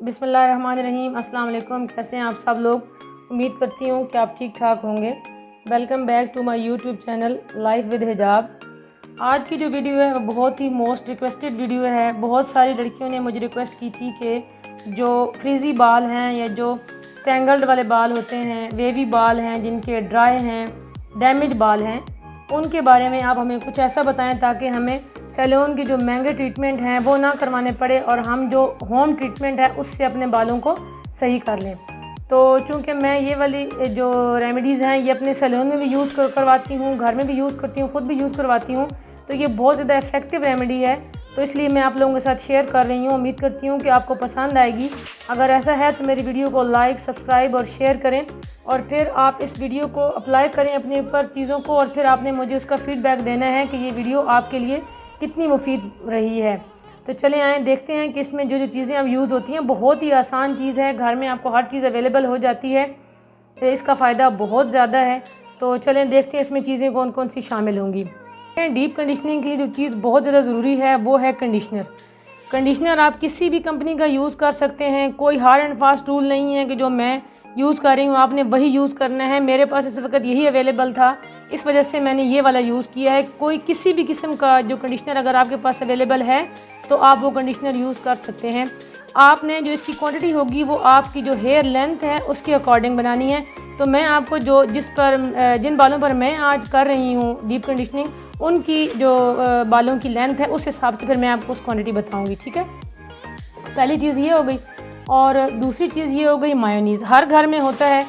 बिस्मिल्लाहिर्रहमानिर्रहीम। अस्सलाम वालेकुम। कैसे हैं आप सब लोग? उम्मीद करती हूँ कि आप ठीक ठाक होंगे। Welcome back to my YouTube channel life with hijab. आज की जो वीडियो है वो बहुत ही मोस्ट रिक्वेस्टेड वीडियो है। बहुत सारी लड़कियों ने मुझे रिक्वेस्ट की थी कि जो फ्रीज़ी बाल हैं या जो टैंगल्ड वाले बाल होते हैं, वेवी बाल हैं, जिनके ड्राई हैं, डैमेज बाल हैं, उनके बारे में आप हमें कुछ ऐसा बताएं ताकि हमें सैलून के जो महंगे ट्रीटमेंट हैं वो ना करवाने पड़े और हम जो होम ट्रीटमेंट है उससे अपने बालों को सही कर लें। तो चूँकि मैं ये वाली जो रेमेडीज़ हैं ये अपने सैलून में भी यूज़ करवाती हूँ, घर में भी यूज़ करती हूँ, ख़ुद भी यूज़ करवाती हूँ, तो ये बहुत ज़्यादा इफ़ेक्टिव रेमेडी है। तो इसलिए मैं आप लोगों के साथ शेयर कर रही हूँ। उम्मीद करती हूँ कि आपको पसंद आएगी। अगर ऐसा है तो मेरी वीडियो को लाइक, सब्सक्राइब और शेयर करें और फिर आप इस वीडियो को अप्लाई करें अपने ऊपर चीज़ों को और फिर आपने मुझे उसका फ़ीडबैक देना है कि ये वीडियो आपके लिए कितनी मुफीद रही है। तो चलें आएँ देखते हैं कि इसमें जो जो चीज़ें अब यूज़ होती हैं बहुत ही आसान चीज़ है, घर में आपको हर चीज़ अवेलेबल हो जाती है, तो इसका फ़ायदा बहुत ज़्यादा है। तो चलें देखते हैं इसमें चीज़ें कौन कौन सी शामिल होंगी। डीप कंडीशनिंग के लिए जो चीज़ बहुत ज़्यादा ज़रूरी है वो है कंडीशनर। कंडीशनर आप किसी भी कंपनी का यूज़ कर सकते हैं, कोई हार्ड एंड फास्ट रूल नहीं है कि जो मैं यूज़ कर रही हूँ आपने वही यूज़ करना है। मेरे पास इस वक्त यही अवेलेबल था, इस वजह से मैंने ये वाला यूज़ किया है। कोई किसी भी किस्म का जो कंडीशनर अगर आपके पास अवेलेबल है तो आप वो कंडीशनर यूज़ कर सकते हैं। आपने जो इसकी क्वांटिटी होगी वो आपकी जो हेयर लेंथ है उसके अकॉर्डिंग बनानी है। तो मैं आपको जो जिन बालों पर मैं आज कर रही हूँ डीप कंडीशनिंग, उनकी जो बालों की लेंथ है उस हिसाब से फिर मैं आपको उस क्वांटिटी बताऊँगी, ठीक है। पहली चीज़ ये हो गई और दूसरी चीज़ ये हो गई मायोनीज़। हर घर में होता है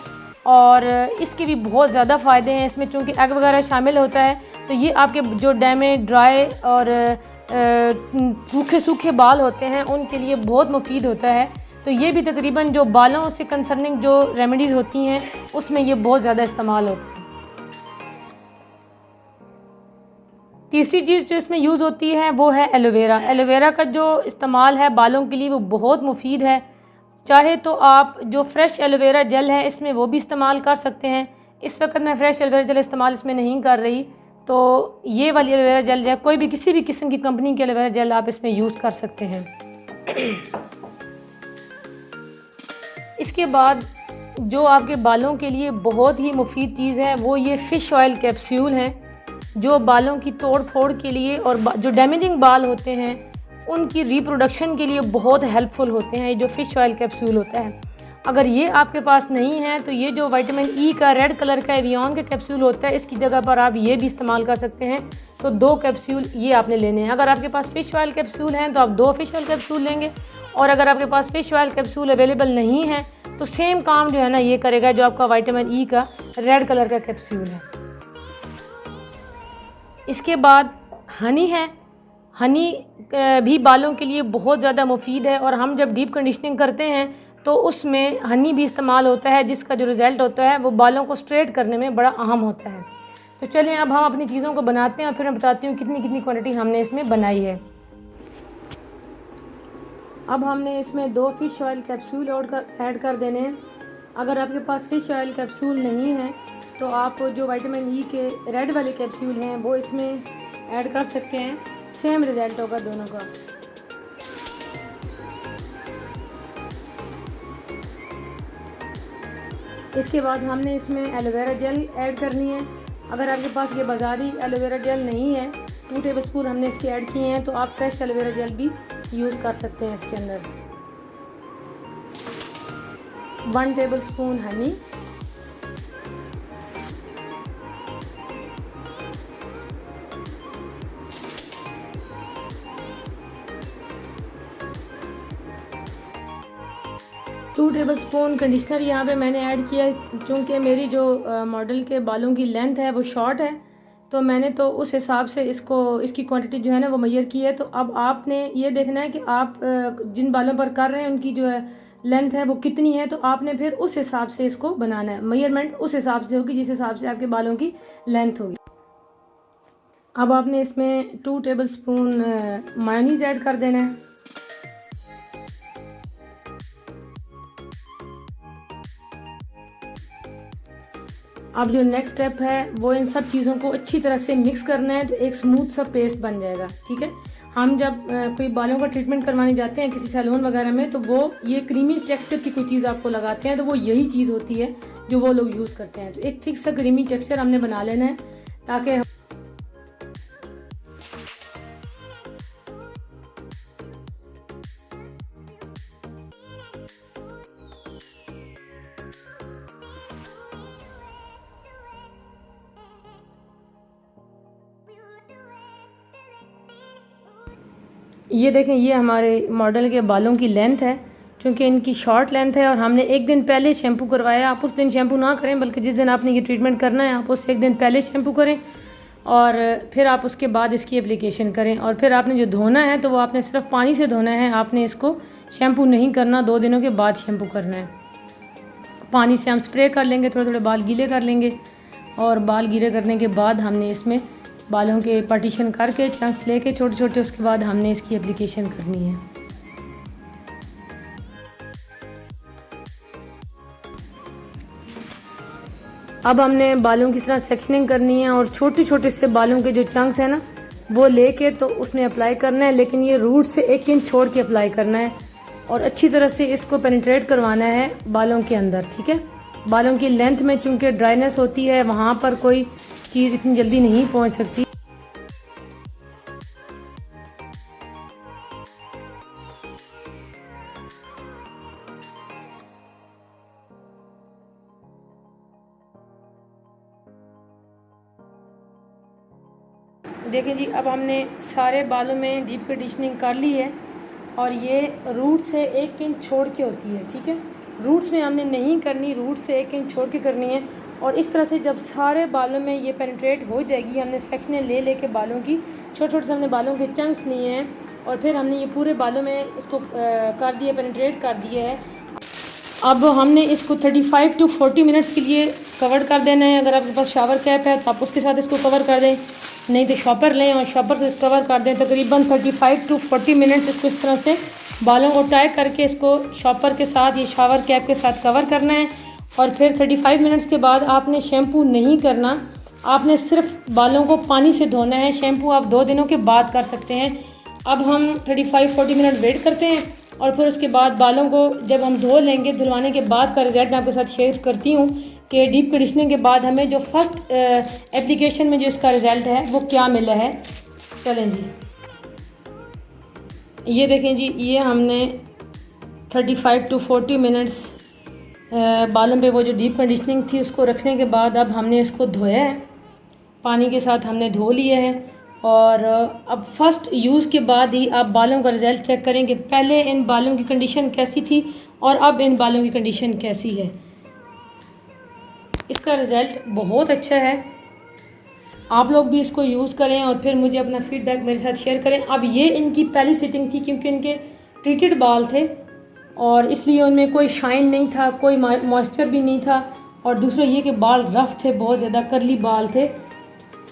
और इसके भी बहुत ज़्यादा फ़ायदे हैं। इसमें चूँकि एग वगैरह शामिल होता है तो ये आपके जो डैमेज, ड्राई और सूखे सूखे बाल होते हैं उनके लिए बहुत मुफीद होता है। तो ये भी तकरीबन जो बालों से कंसर्निंग जो रेमेडीज़ होती हैं उसमें ये बहुत ज़्यादा इस्तेमाल होता है। तीसरी चीज़ जो इसमें यूज़ होती है वो है एलोवेरा। एलोवेरा का जो इस्तेमाल है बालों के लिए वो बहुत मुफीद है। चाहे तो आप जो फ्रेश एलोवेरा जेल है इसमें वो भी इस्तेमाल कर सकते हैं। इस वक्त मैं फ्रेश एलोवेरा जेल इस्तेमाल इसमें नहीं कर रही, तो ये वाली एलोवेरा जेल है, कोई भी किसी भी किस्म की कंपनी की एलोवेरा जेल आप इसमें यूज़ कर सकते हैं। इसके बाद जो आपके बालों के लिए बहुत ही मुफीद चीज़ है वो ये फ़िश ऑयल कैप्सूल हैं, जो बालों की तोड़ फोड़ के लिए और जो डैमेजिंग बाल होते हैं उनकी रिप्रोडक्शन के लिए बहुत हेल्पफुल होते हैं। ये जो फ़िश ऑयल कैप्सूल होता है, अगर ये आपके पास नहीं है तो ये जो विटामिन ई का रेड कलर का एवियन का कैप्सूल होता है इसकी जगह पर आप ये भी इस्तेमाल कर सकते हैं। तो 2 कैप्सूल ये आपने लेने हैं। अगर आपके पास फ़िश ऑयल कैप्सूल हैं तो आप 2 फ़िश ऑयल कैप्सूल लेंगे और अगर आपके पास फ़िश ऑयल कैप्सूल अवेलेबल नहीं है तो सेम काम जो है ना ये करेगा जो आपका विटामिन ई का रेड कलर का कैप्सूल है। इसके बाद हनी है। हनी भी बालों के लिए बहुत ज़्यादा मुफीद है और हम जब डीप कंडीशनिंग करते हैं तो उसमें हनी भी इस्तेमाल होता है, जिसका जो रिज़ल्ट होता है वो बालों को स्ट्रेट करने में बड़ा अहम होता है। तो चलिए अब हम अपनी चीज़ों को बनाते हैं और फिर मैं बताती हूँ कितनी कितनी क्वांटिटी हमने इसमें बनाई है। अब हमने इसमें 2 फ़िश ऑयल कैप्सूल ऐड कर देने हैं। अगर आपके पास फ़िश ऑयल कैप्सूल नहीं है तो आप जो विटामिन ई के रेड वाले कैप्सूल हैं वो इसमें ऐड कर सकते हैं। सेम रिज़ल्ट होगा दोनों का। इसके बाद हमने इसमें एलोवेरा जेल ऐड करनी है। अगर आपके पास ये बाज़ारी एलोवेरा जेल नहीं है, 2 टेबलस्पून हमने इसके ऐड किए हैं, तो आप फ्रेश एलोवेरा जेल भी यूज़ कर सकते हैं इसके अंदर। 1 tablespoon Honey, two tablespoon conditioner यहाँ पे मैंने ऐड किया क्योंकि मेरी जो मॉडल के बालों की लेंथ है वो शॉर्ट है, तो मैंने तो उस हिसाब से इसकी क्वांटिटी जो है ना वो मेजर की है। तो अब आपने ये देखना है कि आप जिन बालों पर कर रहे हैं उनकी जो है लेंथ है वो कितनी है, तो आपने फिर उस हिसाब से इसको बनाना है। मेजरमेंट उस हिसाब से होगी जिस हिसाब से आपके बालों की लेंथ होगी। अब आपने इसमें 2 टेबलस्पून मायोनीज़ ऐड कर देना है। अब जो नेक्स्ट स्टेप है वो इन सब चीज़ों को अच्छी तरह से मिक्स करना है, तो एक स्मूथ सा पेस्ट बन जाएगा, ठीक है। हम जब कोई बालों का ट्रीटमेंट करवाने जाते हैं किसी सैलून वगैरह में, तो वो ये क्रीमी टेक्सचर की कोई चीज़ आपको लगाते हैं, तो वो यही चीज़ होती है जो वो लोग यूज़ करते हैं। तो एक थिक सा क्रीमी टेक्सचर हमने बना लेना है ताकि ये देखें, ये हमारे मॉडल के बालों की लेंथ है। क्योंकि इनकी शॉर्ट लेंथ है और हमने एक दिन पहले शैम्पू करवाया। आप उस दिन शैम्पू ना करें, बल्कि जिस दिन आपने ये ट्रीटमेंट करना है आप उससे एक दिन पहले शैम्पू करें और फिर आप उसके बाद इसकी एप्लीकेशन करें। और फिर आपने जो धोना है तो वो आपने सिर्फ पानी से धोना है, आपने इसको शैम्पू नहीं करना, 2 दिनों के बाद शैम्पू करना है। पानी से हम स्प्रे कर लेंगे, थोड़े थोड़े बाल गीले कर लेंगे और बाल गीले करने के बाद हमने इसमें बालों के पार्टीशन करके चंक्स लेके छोटे छोटे, उसके बाद हमने इसकी एप्लीकेशन करनी है। अब हमने बालों की तरह सेक्शनिंग करनी है और छोटे छोटे से बालों के जो चंक्स हैं ना वो लेके तो उसमें अप्लाई करना है, लेकिन ये रूट से 1 इंच छोड़ के अप्लाई करना है और अच्छी तरह से इसको पेनिट्रेट करवाना है बालों के अंदर। ठीक है, बालों की लेंथ में चूंकि ड्राइनेस होती है वहाँ पर कोई चीज़ इतनी जल्दी नहीं पहुँच सकती। देखें जी, अब हमने सारे बालों में डीप कंडीशनिंग कर ली है और ये रूट से 1 इंच छोड़ के होती है। ठीक है, रूट्स में हमने नहीं करनी, रूट से 1 इंच छोड़ के करनी है। और इस तरह से जब सारे बालों में ये पेनिट्रेट हो जाएगी, हमने सेक्शनें ले लेके बालों की छोटे छोटे से हमने बालों के चंक्स लिए हैं और फिर हमने ये पूरे बालों में इसको कर दिया, पेनिट्रेट कर दिया है। अब हमने इसको 35 to 40 मिनट्स के लिए कवर कर देना है। अगर आपके पास शावर कैप है तो आप उसके साथ इसको कवर कर दें, नहीं तो शॉपर लें और शॉपर से इसको कवर कर दें। तकरीबन 35 to 40 मिनट्स इसको इस तरह से बालों को टाई करके इसको शॉपर के साथ, ये शावर कैप के साथ कवर करना है। और फिर 35 मिनट्स के बाद आपने शैम्पू नहीं करना, आपने सिर्फ बालों को पानी से धोना है। शैम्पू आप 2 दिनों के बाद कर सकते हैं। अब हम 35-40 मिनट वेट करते हैं और फिर उसके बाद बालों को जब हम धो लेंगे, धुलवाने के बाद का रिज़ल्ट मैं आपके साथ शेयर करती हूँ कि डीप कंडीशनिंग के बाद हमें जो फर्स्ट एप्लीकेशन में जो इसका रिज़ल्ट है वो क्या मिला है। चलें जी, ये देखें जी, ये हमने 35 to 40 मिनट्स बालों पे वो जो डीप कंडीशनिंग थी उसको रखने के बाद अब हमने इसको धोया है, पानी के साथ हमने धो लिया है। और अब फर्स्ट यूज़ के बाद ही आप बालों का रिज़ल्ट चेक करें कि पहले इन बालों की कंडीशन कैसी थी और अब इन बालों की कंडीशन कैसी है। इसका रिज़ल्ट बहुत अच्छा है, आप लोग भी इसको यूज़ करें और फिर मुझे अपना फ़ीडबैक मेरे साथ शेयर करें। अब ये इनकी पहली सिटिंग थी क्योंकि इनके ट्रीटेड बाल थे और इसलिए उनमें कोई शाइन नहीं था, कोई मॉइस्चर भी नहीं था। और दूसरा ये कि बाल रफ़ थे, बहुत ज़्यादा करली बाल थे।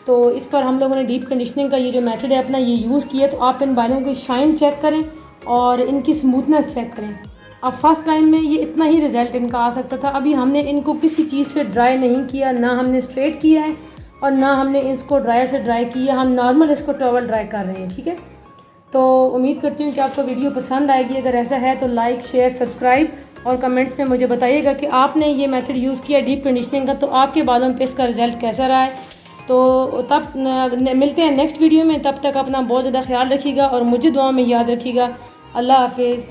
तो इस पर हम लोगों ने डीप कंडीशनिंग का ये जो मेथड है अपना ये यूज़ किया। तो आप इन बालों की शाइन चेक करें और इनकी स्मूथनेस चेक करें। अब फर्स्ट टाइम में ये इतना ही रिज़ल्ट इनका आ सकता था। अभी हमने इनको किसी चीज़ से ड्राई नहीं किया, ना हमने स्ट्रेट किया है और ना हमने इसको ड्रायर से ड्राई किया, हम नॉर्मल इसको टॉवल ड्राई कर रहे हैं। ठीक है, तो उम्मीद करती हूँ कि आपको वीडियो पसंद आएगी। अगर ऐसा है तो लाइक, शेयर, सब्सक्राइब और कमेंट्स में मुझे बताइएगा कि आपने ये मेथड यूज़ किया डीप कंडीशनिंग का, तो आपके बालों पे इसका रिज़ल्ट कैसा रहा है। तो तब मिलते हैं नेक्स्ट वीडियो में, तब तक अपना बहुत ज़्यादा ख्याल रखिएगा और मुझे दुआ में याद रखिएगा। अल्लाह हाफिज़।